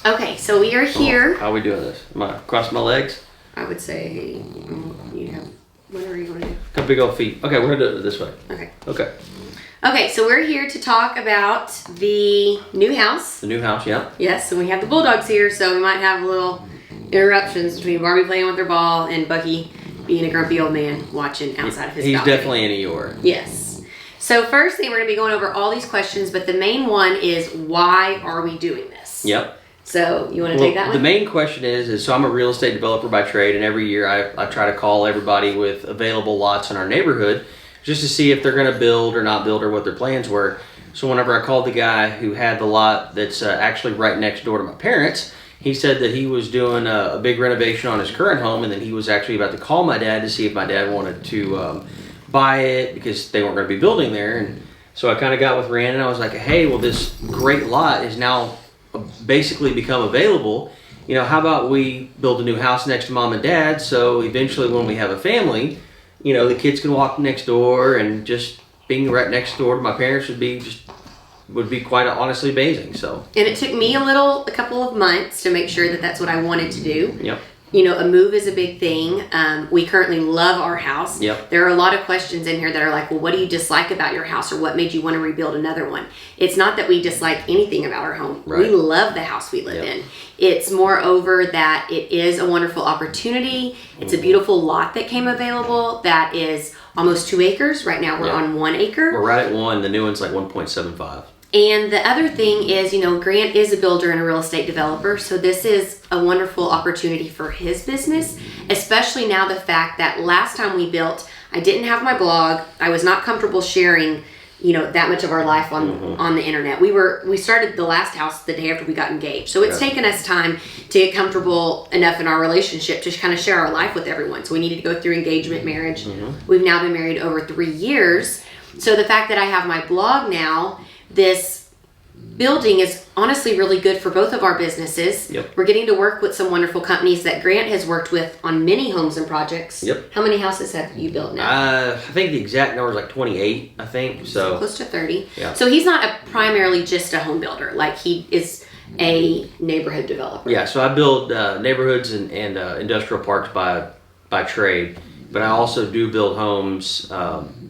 Okay, so we are here. How are we doing this? Am I crossing my legs? I would say you have whatever you want to do. Got big old feet. Okay, we're gonna do it this way. Okay. Okay. Okay, so we're here to talk about the new house. The new house, yeah. Yes, and we have the Bulldogs here, so we might have a little interruptions between Barbie playing with her ball and Bucky being a grumpy old man watching outside of his He's balcony. definitely in a Eeyore. Yes. So first thing, we're going to be going over all these questions, but the main one is, why are we doing this? Yep. So you want to take that one? The main question is so I'm a real estate developer by trade, and every year I try to call everybody with available lots in our neighborhood just to see if they're going to build or not build or what their plans were. So whenever I called the guy who had the lot that's actually right next door to my parents, he said that he was doing a big renovation on his current home, and then he was actually about to call my dad to see if my dad wanted to buy it because they weren't going to be building there. And so I kind of got with Rand and I was like, hey, well, this great lot is now basically become available. You know, how about we build a new house next to mom and dad, so eventually when we have a family, you know, the kids can walk next door, and just being right next door to my parents would be quite honestly amazing. So, and it took me a couple of months to make sure that that's what I wanted to do. Yep. You know, a move is a big thing. We currently love our house. Yep. There are a lot of questions in here that are like, well, what do you dislike about your house, or what made you want to rebuild another one? It's not that we dislike anything about our home. Right. We love the house we live in. It's moreover that it is a wonderful opportunity. It's a beautiful lot that came available that is almost 2 acres. Right now we're on 1 acre. We're right at 1. The new one's like 1.75. And the other thing is, you know, Grant is a builder and a real estate developer, so this is a wonderful opportunity for his business, especially now the fact that last time we built, I didn't have my blog. I was not comfortable sharing, you know, that much of our life on the internet. We started the last house the day after we got engaged, so it's taken us time to get comfortable enough in our relationship to kind of share our life with everyone. So we needed to go through engagement, marriage. We've now been married over 3 years, so the fact that I have my blog now, this building is honestly really good for both of our businesses. Yep. We're getting to work with some wonderful companies that Grant has worked with on many homes and projects. Yep. How many houses have you built now? I think the exact number is like 28, I think. So Close to 30. Yeah. So he's not primarily just a home builder. Like, he is a neighborhood developer. yeah, so I build neighborhoods and industrial parks by trade, but I also do build homes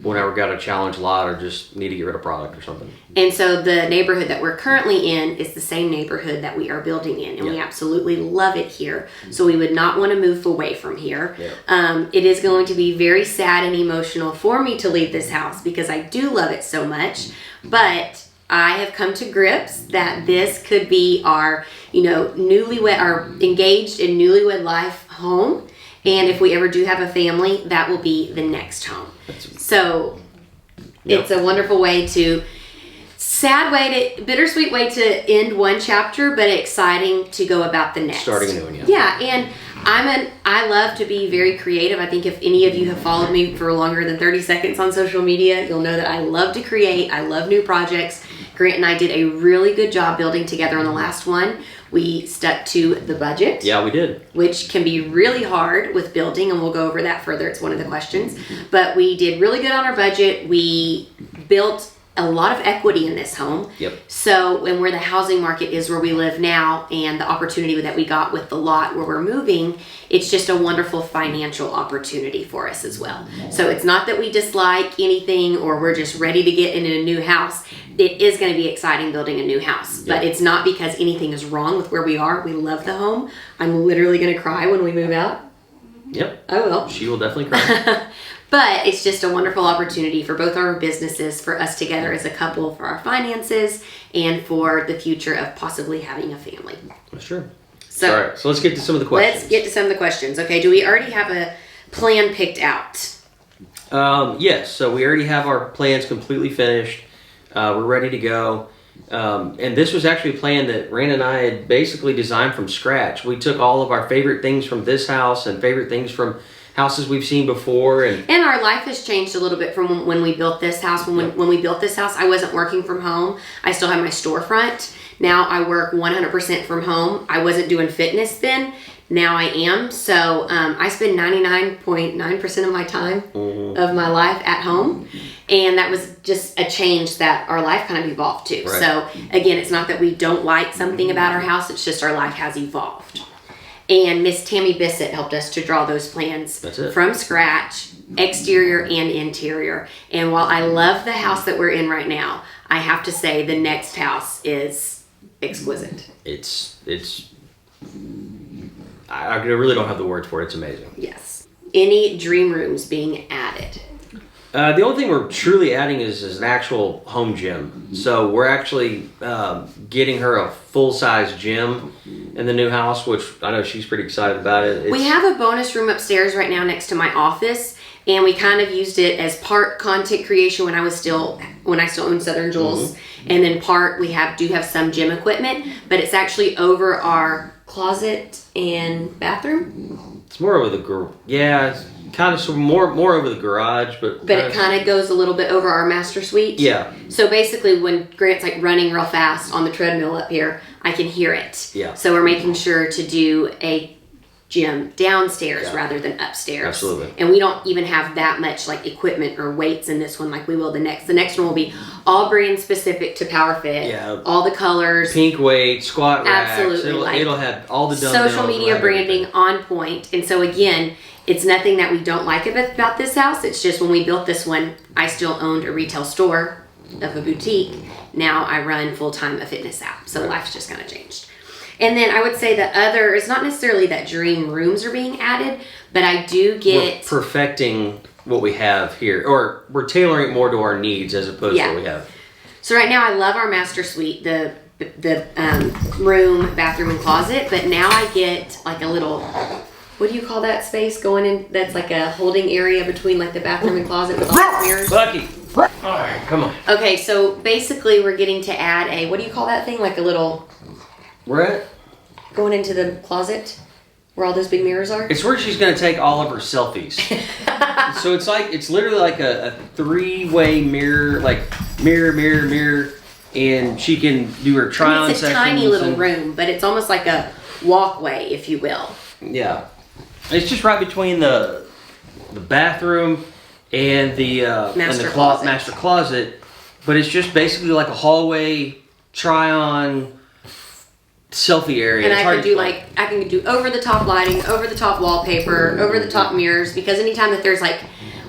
whenever got a challenge lot or just need to get rid of product or something. And so the neighborhood that we're currently in is the same neighborhood that we are building in, and we absolutely love it here. So we would not want to move away from here. It is going to be very sad and emotional for me to leave this house because I do love it so much, but I have come to grips that this could be our, you know, our engaged and newlywed life home. And if we ever do have a family, that will be the next home. So it's a wonderful bittersweet way to end one chapter, but exciting to go about the next. Starting a new one, yeah. Yeah, and I love to be very creative. I think if any of you have followed me for longer than 30 seconds on social media, you'll know that I love to create. I love new projects. Grant and I did a really good job building together on the last one. We stuck to the budget. Yeah, we did. Which can be really hard with building, and we'll go over that further. It's one of the questions. But we did really good on our budget. We built a lot of equity in this home. Yep. So, and where the housing market is where we live now, and the opportunity that we got with the lot where we're moving, it's just a wonderful financial opportunity for us as well. So it's not that we dislike anything or we're just ready to get into a new house. It is going to be exciting building a new house, but it's not because anything is wrong with where we are. We love the home. I'm literally going to cry when we move out. Yep. I will. She will definitely cry. But it's just a wonderful opportunity for both our businesses, for us together as a couple, for our finances, and for the future of possibly having a family. Sure. So, all right, so let's get to some of the questions. Let's get to some of the questions. Okay, do we already have a plan picked out? Yes, so we already have our plans completely finished. We're ready to go. And this was actually a plan that Rand and I had basically designed from scratch. We took all of our favorite things from this house and favorite things from houses we've seen before, and our life has changed a little bit from when we built this house. When we built this house, I wasn't working from home. I still had my storefront. Now I work 100% from home. I wasn't doing fitness then. Now I am. So I spend 99.9% of my time of my life at home. And that was just a change that our life kind of evolved to. Right. So again, it's not that we don't like something about our house. It's just our life has evolved. And Miss Tammy Bissett helped us to draw those plans from scratch, exterior and interior. And while I love the house that we're in right now, I have to say the next house is exquisite. I really don't have the words for it. It's amazing. Yes. Any dream rooms being added? The only thing we're truly adding is an actual home gym. So we're actually getting her a full-size gym in the new house, which I know she's pretty excited about it. We have a bonus room upstairs right now next to my office, and we kind of used it as part content creation when I still owned Southern Jewels, and then part we do have some gym equipment, but it's actually over our closet and bathroom. It's more over it's kind of more over the garage, but it kind of goes a little bit over our master suite. Yeah. So basically, when Grant's like running real fast on the treadmill up here, I can hear it. Yeah. So we're making sure to do a gym downstairs rather than upstairs. Absolutely. And we don't even have that much like equipment or weights in this one like we will the next. The next one will be all brand specific to PowerFit. Yeah. All the colors. Pink weight, squat racks. Absolutely. It'll have all the social dumbbells. media branding on point. And so again, it's nothing that we don't like about this house. It's just when we built this one, I still owned a retail store of a boutique. Now I run full-time a fitness app. So life's just kind of changed. And then I would say it's not necessarily that dream rooms are being added, but I do get... We're perfecting what we have here, or we're tailoring it more to our needs as opposed to what we have. So right now I love our master suite, the room, bathroom, and closet, but now I get like a little... What do you call that space going in? That's like a holding area between like the bathroom and closet with all the mirrors. Bucky! All right, come on. Okay, so basically we're getting to add what do you call that thing? Like a little... We're at? Going into the closet where all those big mirrors are? It's where she's going to take all of her selfies. So it's literally like a three-way mirror, like mirror, and she can do her try-on It's a tiny little room, but it's almost like a walkway, if you will. Yeah. It's just right between the bathroom and the master closet, but it's just basically like a hallway try-on selfie area. And I can do over the top lighting, over the top wallpaper, over the top mirrors, because anytime that there's like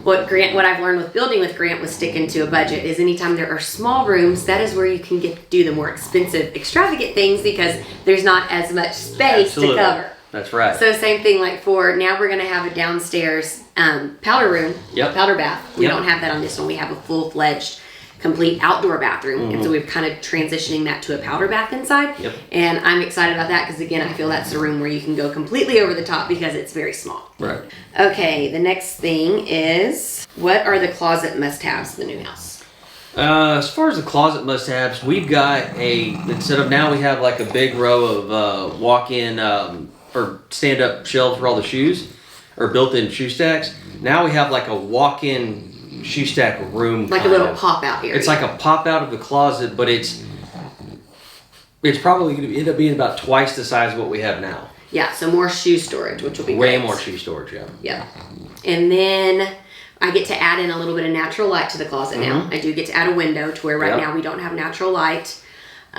what I've learned with building with Grant was sticking to a budget is anytime there are small rooms, that is where you can do the more expensive, extravagant things because there's not as much space to cover. That's right. So same thing like now we're going to have a downstairs powder room, powder bath. We don't have that on this one. We have a full-fledged complete outdoor bathroom, and so we're kind of transitioning that to a powder bath inside. And I'm excited about that because again I feel that's a room where you can go completely over the top because it's very small. Right. Okay, the next thing is, what are the closet must-haves in the new house? As far as the closet must-haves, we've got instead of now we have like a big row of walk-in or stand-up shelves for all the shoes or built-in shoe stacks. Now we have like a walk-in shoe stack room, like a little pop out area. It's like a pop out of the closet, but it's probably going to end up being about twice the size of what we have now. Yeah, so more shoe storage, which will be way great. More shoe storage. Yeah. And then I get to add in a little bit of natural light to the closet now. I do get to add a window to where right now we don't have natural light.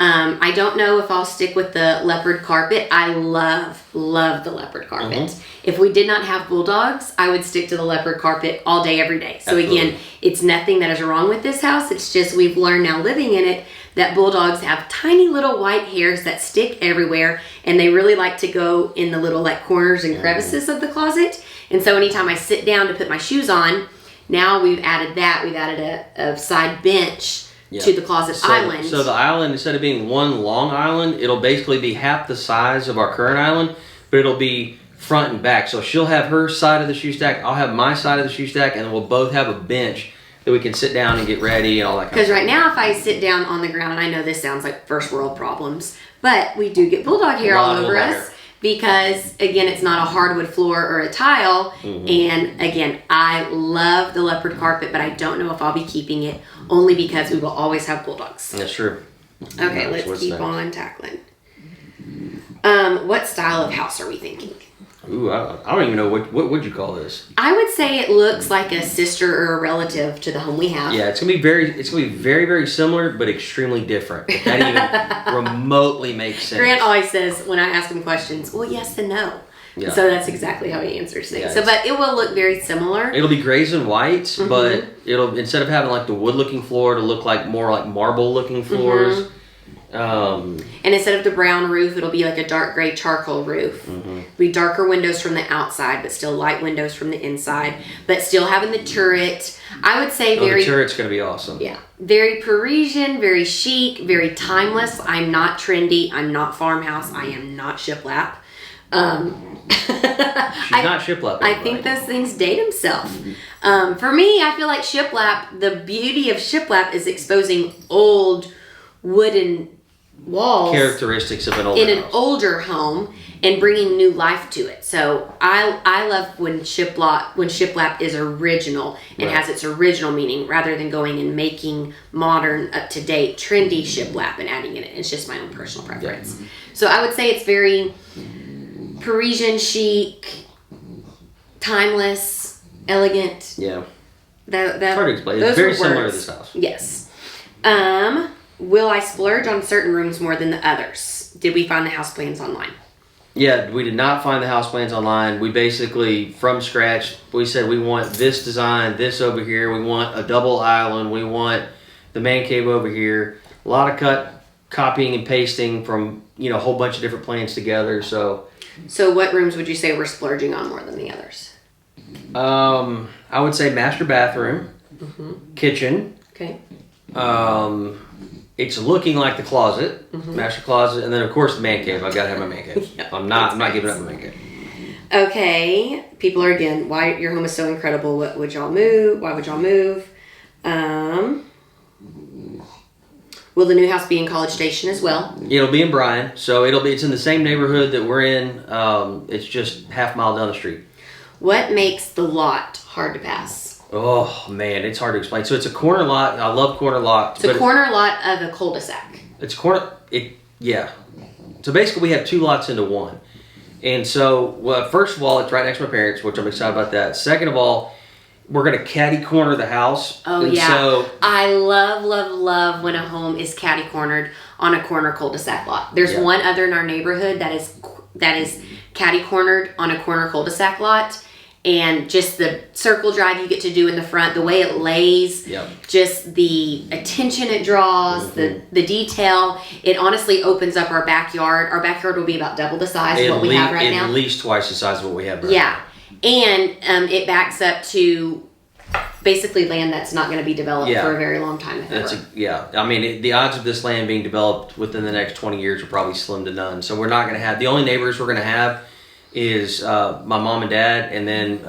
I don't know if I'll stick with the leopard carpet. I love the leopard carpet. If we did not have bulldogs, I would stick to the leopard carpet all day, every day. So again, it's nothing that is wrong with this house. It's just we've learned now living in it that bulldogs have tiny little white hairs that stick everywhere, and they really like to go in the little like corners and crevices of the closet. And so anytime I sit down to put my shoes on, now we've added that. We've added a side bench to the closet island. So the island, instead of being one long island, it'll basically be half the size of our current island, but it'll be front and back. So she'll have her side of the shoe stack, I'll have my side of the shoe stack, and then we'll both have a bench that we can sit down and get ready and all that kind of stuff. Because right now if I sit down on the ground, and I know this sounds like first world problems, but we do get bulldog hair all over us. Because again, it's not a hardwood floor or a tile. And again, I love the leopard carpet, but I don't know if I'll be keeping it only because we will always have bulldogs. That's true. Okay, So let's what's keep next? on tackling. What style of house are we thinking? Ooh, I don't even know what would you call this. I would say it looks like a sister or a relative to the home we have. Yeah, it's gonna be very very similar, but extremely different. If that even remotely makes sense. Grant always says when I ask him questions, well, yes and no. Yeah. So that's exactly how he answers things. Yeah, So, but it will look very similar. It'll be grays and whites, but it'll, instead of having like the wood looking floor, it'll look like more like marble looking floors. And instead of the brown roof, it'll be like a dark gray charcoal roof. Be darker windows from the outside, but still light windows from the inside. But still having the turret. I would say The turret's gonna be awesome. Yeah, very Parisian, very chic, very timeless. I'm not trendy. I'm not farmhouse. I am not shiplap. She's not shiplap. I think those things date himself. For me, I feel like shiplap, the beauty of shiplap is exposing old wooden walls characteristics of an old in house. an older home and bringing new life to it. So I love when shiplap is original and has its original meaning rather than going and making modern, up to date, trendy shiplap and adding in it. It's just my own personal preference. So I would say it's very Parisian chic, timeless, elegant. Yeah. That It's hard to explain. It's those very are similar to words. this house. Yes. Will I splurge on certain rooms more than the others? Did we find the house plans online? Yeah, we did not find the house plans online. We basically, from scratch, we said we want this design, this over here. We want a double island. We want the man cave over here. A lot of copying and pasting from, a whole bunch of different plans together. So what rooms would you say we're splurging on more than the others? I would say master bathroom, kitchen. Okay. It's looking like the closet, master closet, and then of course the man cave. I gotta have my man cave. Yeah, I'm not giving up my man cave. Okay. People are again, why your home is so incredible. What would y'all move? Why would y'all move? Will the new house be in College Station as well? It'll be in Bryan, so it's in the same neighborhood that we're in. It's just half mile down the street. What makes the lot hard to pass? Oh man, it's hard to explain. So it's a corner lot. I love corner lots. It's a corner lot of a cul-de-sac. It's corner. Yeah. So basically, we have two lots into one. And so, well, first of all, it's right next to my parents, which I'm excited about that. Second of all, we're gonna catty corner the house. Oh and yeah. So I love when a home is catty cornered on a corner cul-de-sac lot. There's one other in our neighborhood that is catty cornered on a corner cul-de-sac lot. And just the circle drive you get to do in the front, the way it lays, just the attention it draws, the detail. It honestly opens up our backyard. Our backyard will be about double the size of what we have right now. At least twice the size of what we have right now. Yeah. And it backs up to basically land that's not going to be developed for a very long time. I mean, the odds of this land being developed within the next 20 years are probably slim to none. So we're not going to have, the only neighbors we're going to have is my mom and dad, and then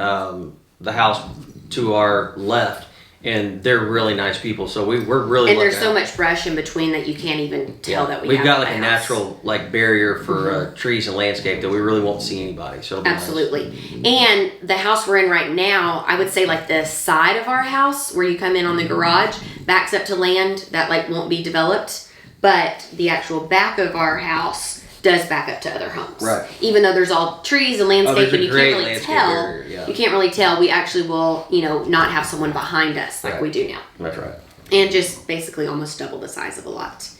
the house to our left, and they're really nice people. So we're really. And there's so much brush in between that you can't even tell that we've have got like a house. natural barrier for trees and landscape that we really won't see anybody. So it'll be absolutely. nice. And the house we're in right now, I would say like the side of our house where you come in on the garage backs up to land that won't be developed, but the actual back of our house does back up to other homes. Right. Even though there's all trees and landscape and you can't really tell. Barrier, You can't really tell. We actually will, not have someone behind us like we do now. That's right. And just basically almost double the size of a lot.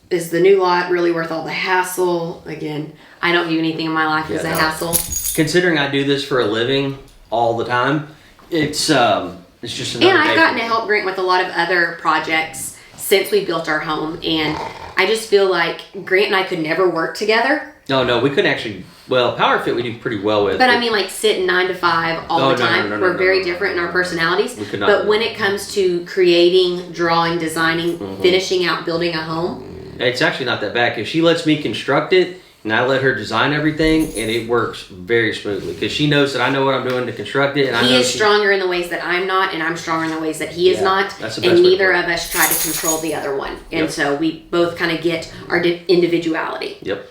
Is the new lot really worth all the hassle? Again, I don't view anything in my life as a hassle. Considering I do this for a living all the time, it's just another. And I've day gotten for to me. help Grant with a lot of other projects since we built our home, and I just feel like Grant and I could never work together. No, we couldn't actually. Well, PowerFit we do pretty well with. But I mean, sitting 9 to 5 all the time. We're very different in our personalities. We could not But do when that. it comes to creating, drawing, designing, finishing out, building a home, It's actually not that bad because she lets me construct it and I let her design everything, and it works very smoothly because she knows that I know what I'm doing to construct it. And I he know is stronger in the ways that I'm not, and I'm stronger in the ways that he is not. that's the best And way to neither put it. of us try to control the other one. And so we both kind of get our individuality. Yep.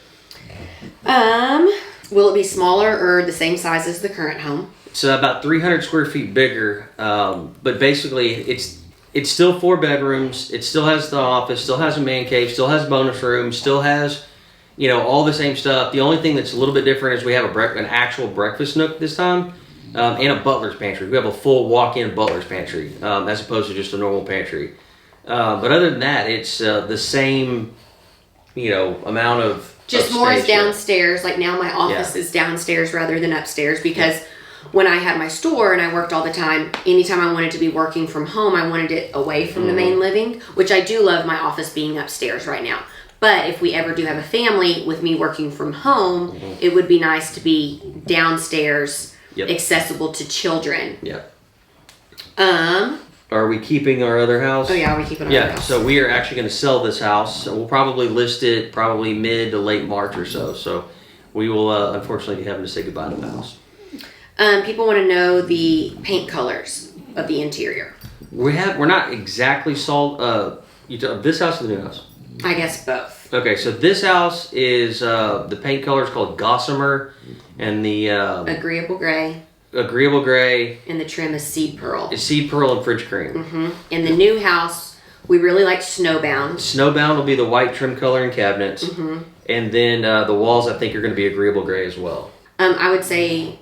Will it be smaller or the same size as the current home? So about 300 square feet bigger, but basically it's still 4 bedrooms. It still has the office, still has a man cave, still has a bonus room, still has, you know, all the same stuff. The only thing that's a little bit different is we have an actual breakfast nook this time, and a butler's pantry. We have a full walk-in butler's pantry, as opposed to just a normal pantry. But other than that, it's the same, you know, amount of just more is space there. downstairs. Like now my office is downstairs rather than upstairs because when I had my store and I worked all the time, anytime I wanted to be working from home, I wanted it away from the main living, which I do love my office being upstairs right now. But if we ever do have a family with me working from home, it would be nice to be downstairs, accessible to children. Are we keeping our other house? Oh yeah, we keep it on our house. So we are actually going to sell this house. So we'll probably list it probably mid to late March or so. So we will unfortunately be having to say goodbye to the house. People want to know the paint colors of the interior. We're not exactly sold. This house or the new house? I guess both. Okay, so this house is the paint color is called Gossamer, and the Agreeable gray. Agreeable gray. And the trim is seed pearl. It's seed pearl and fridge cream. In the new house, we really like snowbound. Snowbound will be the white trim color and cabinets, and then the walls I think are going to be agreeable gray as well. I would say,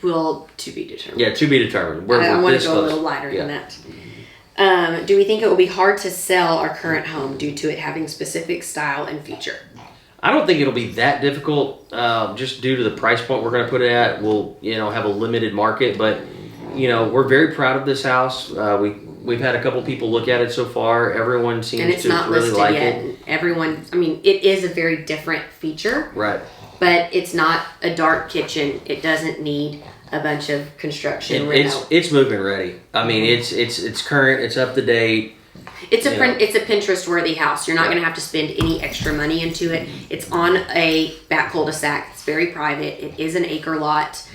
to be determined. Yeah, to be determined. I want to go a little lighter than that. Do we think it will be hard to sell our current home due to it having specific style and feature? I don't think it'll be that difficult, just due to the price point we're going to put it at. We'll, have a limited market, but, we're very proud of this house. We've had a couple people look at it so far. Everyone seems to really like it. Everyone, it is a very different feature. Right. But it's not a dark kitchen. It doesn't need a bunch of construction. It's moving ready. It's current. It's up to date. It's a Pinterest worthy house. You're not going to have to spend any extra money into it. It's on a back cul-de-sac. It's very private. It is an acre lot.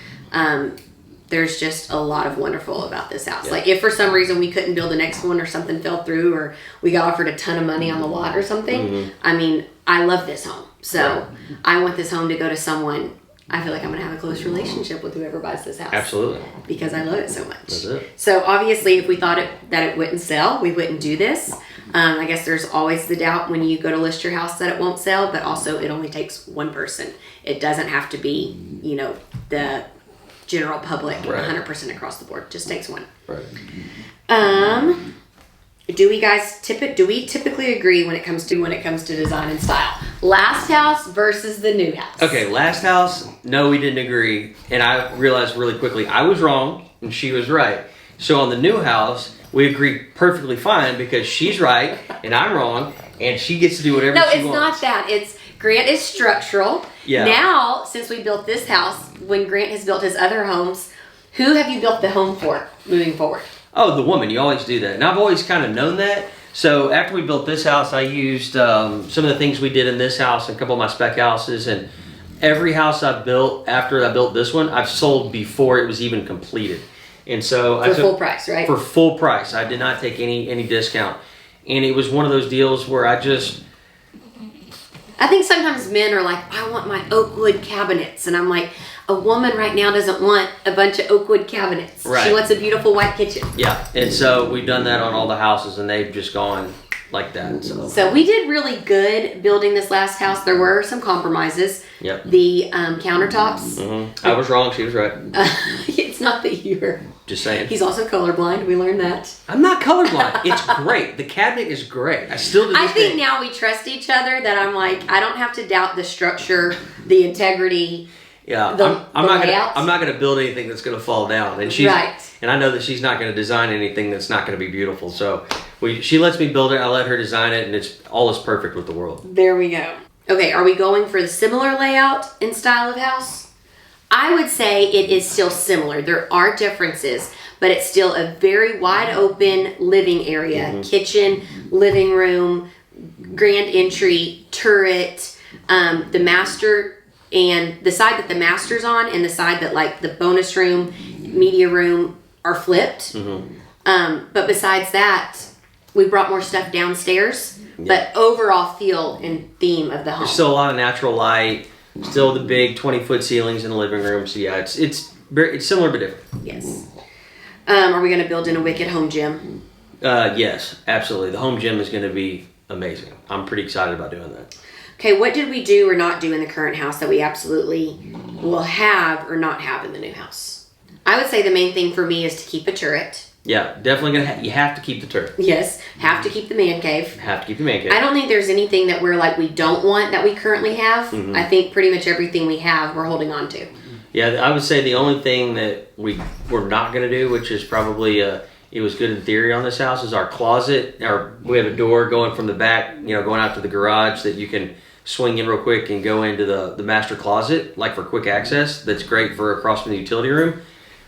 There's just a lot of wonderful about this house. Like if for some reason we couldn't build the next one or something fell through or we got offered a ton of money on the lot or something, I love this home. So I want this home to go to someone. I feel like I'm going to have a close relationship with whoever buys this house. Absolutely. Because I love it so much. That's it. So obviously if we thought that it wouldn't sell, we wouldn't do this. I guess there's always the doubt when you go to list your house that it won't sell, but also it only takes one person. It doesn't have to be, the general public 100% across the board. It just takes one. Right. Do we typically agree when it comes to design and style? Last house versus the new house. Okay, last house, no, we didn't agree. And I realized really quickly I was wrong and she was right. So on the new house, we agreed perfectly fine because she's right and I'm wrong and she gets to do whatever she wants. No, it's not that. It's Grant is structural. Yeah. Now, since we built this house, when Grant has built his other homes, who have you built the home for moving forward? Oh, the woman. You always do that. And I've always kind of known that. So after we built this house, I used some of the things we did in this house and a couple of my spec houses. And every house I've built after I built this one, I've sold before it was even completed. And so for full price, right? For full price. I did not take any discount. And it was one of those deals where I think sometimes men are like, I want my oak wood cabinets. And I'm like, a woman right now doesn't want a bunch of oak wood cabinets. Right. She wants a beautiful white kitchen. Yeah. And so we've done that on all the houses and they've just gone like that. So we did really good building this last house. There were some compromises. Yep. The countertops. Mm-hmm. I was wrong. She was right. It's not that you're... Just saying. He's also colorblind. We learned that. I'm not colorblind. It's great. The cabinet is great. I think now we trust each other that I'm like, I don't have to doubt the structure, the integrity. Yeah, I'm not gonna build anything that's gonna fall down, and and I know that she's not gonna design anything that's not gonna be beautiful. So she lets me build it. I let her design it, and it's all is perfect with the world. There we go. Okay, are we going for the similar layout and style of house? I would say it is still similar. There are differences, but it's still a very wide open living area, kitchen, living room, grand entry, turret, the master. And the side that the master's on and the side that like the bonus room, media room are flipped. But besides that, we brought more stuff downstairs. But overall feel and theme of the home. There's still a lot of natural light. Still the big 20-foot ceilings in the living room. So yeah, it's similar but different. Yes. Are we going to build in a Wicked home gym? Yes, absolutely. The home gym is going to be amazing. I'm pretty excited about doing that. Okay, what did we do or not do in the current house that we absolutely will have or not have in the new house? I would say the main thing for me is to keep a turret. Yeah, definitely you have to keep the turret. Yes, have to keep the man cave. Have to keep the man cave. I don't think there's anything that we're like we don't want that we currently have. Mm-hmm. I think pretty much everything we have we're holding on to. Yeah, I would say the only thing that we're not going to do, which is probably it was good in theory on this house, is our closet. We have a door going from the back, going out to the garage that you can swing in real quick and go into the master closet, like for quick access. That's great for across from the utility room.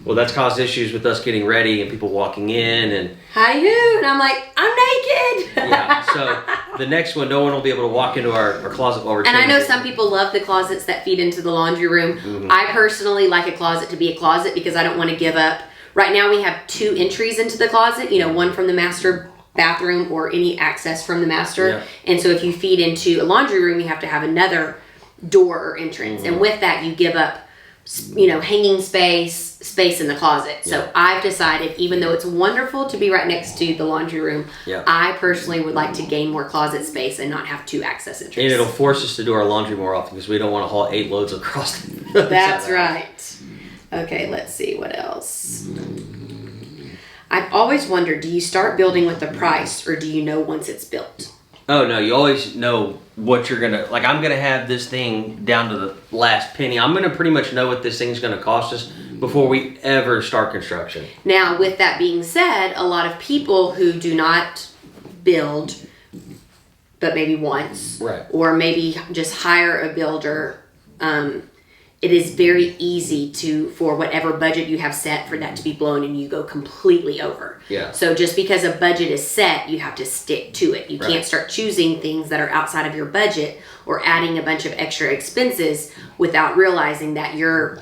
Well, that's caused issues with us getting ready and people walking in and hi-hoo, and I'm like, I'm naked. yeah. So the next one, no one will be able to walk into our closet while we're And I know changing. some people love the closets that feed into the laundry room. Mm-hmm. I personally like a closet to be a closet because I don't want to give up. Right now we have 2 entries into the closet, one from the master bathroom or any access from the master. Yeah. And so if you feed into a laundry room, you have to have another door or entrance. Mm-hmm. And with that, you give up, hanging space in the closet. Yeah. So I've decided, even though it's wonderful to be right next to the laundry room, Yeah. I personally would like to gain more closet space and not have 2 access entries. And it'll force us to do our laundry more often because we don't want to haul 8 loads across. That's right. Okay, let's see what else. I've always wondered, do you start building with the price or do you know once it's built? Oh no, you always know what you're gonna like. I'm gonna have this thing down to the last penny. I'm gonna pretty much know what this thing's gonna cost us before we ever start construction. Now, with that being said, a lot of people who do not build, but maybe once, Right. or maybe just hire a builder, it is very easy for whatever budget you have set for that to be blown and you go completely over. Yeah. So just because a budget is set, you have to stick to it. You Right. can't start choosing things that are outside of your budget or adding a bunch of extra expenses without realizing that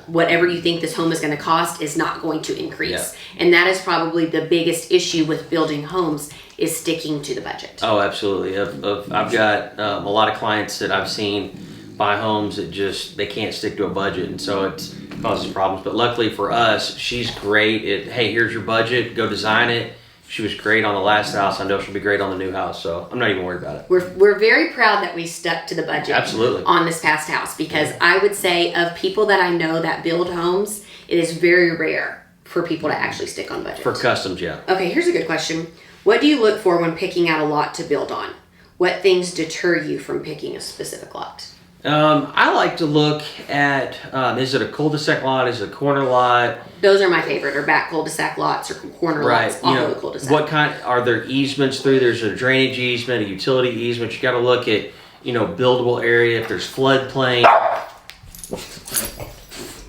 whatever you think this home is going to cost is not going to increase. And that is probably the biggest issue with building homes is sticking to the budget. Oh, absolutely. I've got a lot of clients that I've seen buy homes that they can't stick to a budget, and so it causes problems. But luckily for us, she's great at, hey, here's your budget, go design it. She was great on the last house. I know she'll be great on the new house, so I'm not even worried about it. We're very proud that we stuck to the budget. Absolutely. On this past house, because I would say of people that I know that build homes, it is very rare for people to actually stick on budget. For customs, yeah. Okay, here's a good question. What do you look for when picking out a lot to build on? What things deter you from picking a specific lot? I like to look at, is it a cul-de-sac lot? Is it a corner lot? Those are my favorite, or back cul-de-sac lots or corner lots off of the cul-de-sac. What kind, are there easements through? There's a drainage easement, a utility easement. You got to look at, buildable area, if there's floodplain.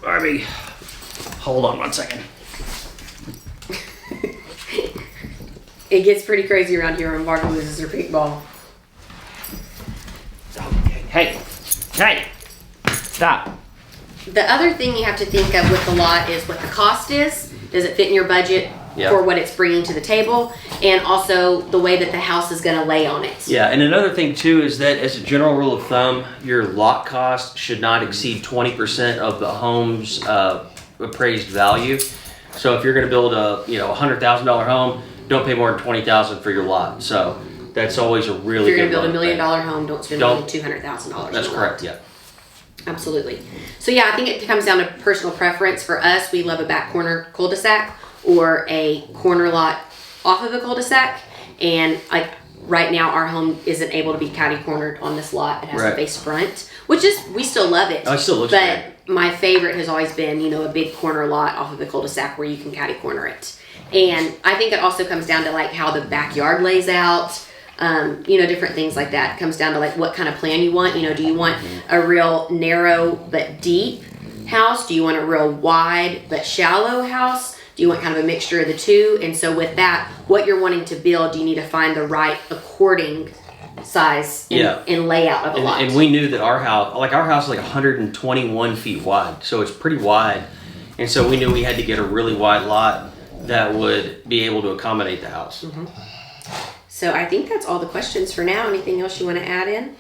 Barbie, hold on 1 second. It gets pretty crazy around here when Barbie loses her pink ball. Hey, stop. The other thing you have to think of with the lot is what the cost is. Does it fit in your budget Yeah. for what it's bringing to the table? And also the way that the house is going to lay on it. Yeah, and another thing too is that as a general rule of thumb, your lot cost should not exceed 20% of the home's appraised value. So if you're going to build a $100,000 home, don't pay more than $20,000 for your lot. So that's always a really If you're good going to build $1 million thing. home, don't spend more than $200,000. That's correct. Yeah. Absolutely. So yeah, I think it comes down to personal preference. For us, we love a back corner cul-de-sac or a corner lot off of a cul-de-sac. And like right now, our home isn't able to be catty cornered on this lot. It has to Right. face front, which is, we still love it. Oh, it still looks but great. my favorite has always been, a big corner lot off of the cul-de-sac where you can catty corner it. And I think it also comes down to like how the backyard lays out. Different things like that. It comes down to like what kind of plan you want. Do you want a real narrow but deep house? Do you want a real wide but shallow house? Do you want kind of a mixture of the two? And so with that, what you're wanting to build, you need to find the right according size and layout of a lot. And we knew that our house is like 121 feet wide, so it's pretty wide. And so we knew we had to get a really wide lot that would be able to accommodate the house. Mm-hmm. So I think that's all the questions for now. Anything else you want to add in?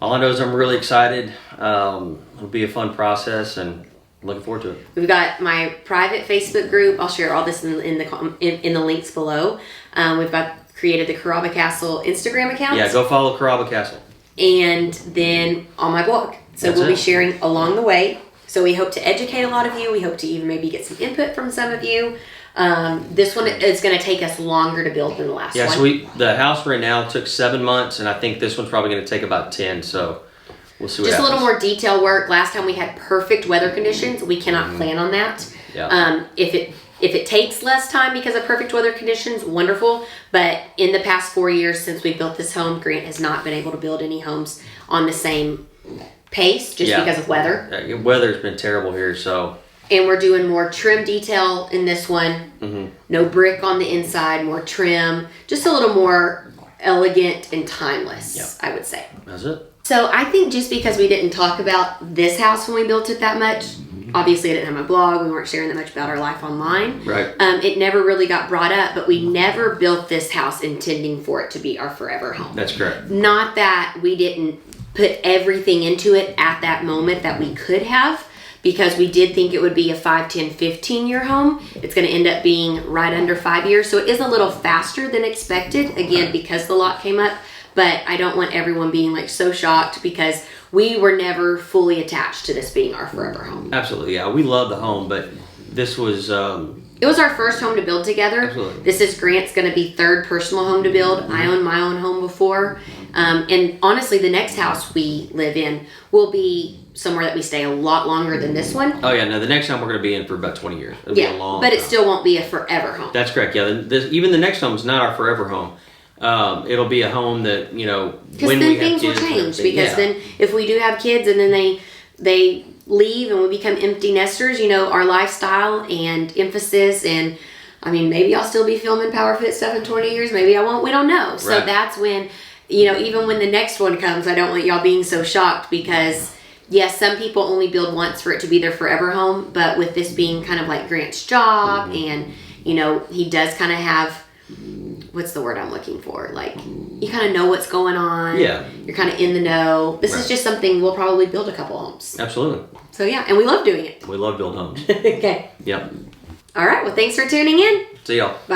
All I know is I'm really excited. It'll be a fun process, and Looking forward to it. We've got my private Facebook group. I'll share all this in the links below. We've created the Carrabba Castle Instagram account. Yeah, go follow Carrabba Castle. And then on my blog. So we'll be sharing along the way. So we hope to educate a lot of you. We hope to even maybe get some input from some of you. This one is going to take us longer to build than the last one. Yeah, so the house right now took 7 months, and I think this one's probably going to take about 10. So we'll see what Just happens. a little more detail work. Last time we had perfect weather conditions. We cannot plan on that. Yeah. If it takes less time because of perfect weather conditions, wonderful. But in the past 4 years since we built this home, Grant has not been able to build any homes on the same pace just because of weather. Weather's been terrible here, so. And we're doing more trim detail in this one. Mm-hmm. No brick on the inside, more trim. Just a little more elegant and timeless, I would say. That's it. So I think just because we didn't talk about this house when we built it that much, obviously I didn't have my blog, we weren't sharing that much about our life online. Right. It never really got brought up, but we never built this house intending for it to be our forever home. That's correct. Not that we didn't put everything into it at that moment that we could have, because we did think it would be a 5, 10, 15-year home. It's going to end up being right under 5 years. So it is a little faster than expected, again, because the lot came up. But I don't want everyone being like so shocked, because we were never fully attached to this being our forever home. Absolutely, yeah. We love the home, but this was... It was our first home to build together. Absolutely. This is Grant's going to be third personal home to build. I owned my own home before. And honestly, the next house we live in will be somewhere that we stay a lot longer than this one. Oh, yeah. No, the next home we're going to be in for about 20 years. It'll be a long but it time. still won't be a forever home. That's correct, yeah. Even the next home is not our forever home. It'll be a home that, Because when then we have things will kids and change. everything. Because then if we do have kids and then they leave and we become empty nesters, our lifestyle and emphasis, and I mean, maybe I'll still be filming Power Fit stuff in 20 years. Maybe I won't. We don't know. So Right. that's when, even when the next one comes, I don't want y'all being so shocked, because yes, some people only build once for it to be their forever home. But with this being kind of like Grant's job, and, he does kind of have, what's the word I'm looking for? Like, you kind of know what's going on. Yeah. You're kind of in the know. This is Right. just something we'll probably build a couple homes. Absolutely. So yeah, and we love doing it. We love building homes. Okay. Yep. All right. Well, thanks for tuning in. See y'all. Bye.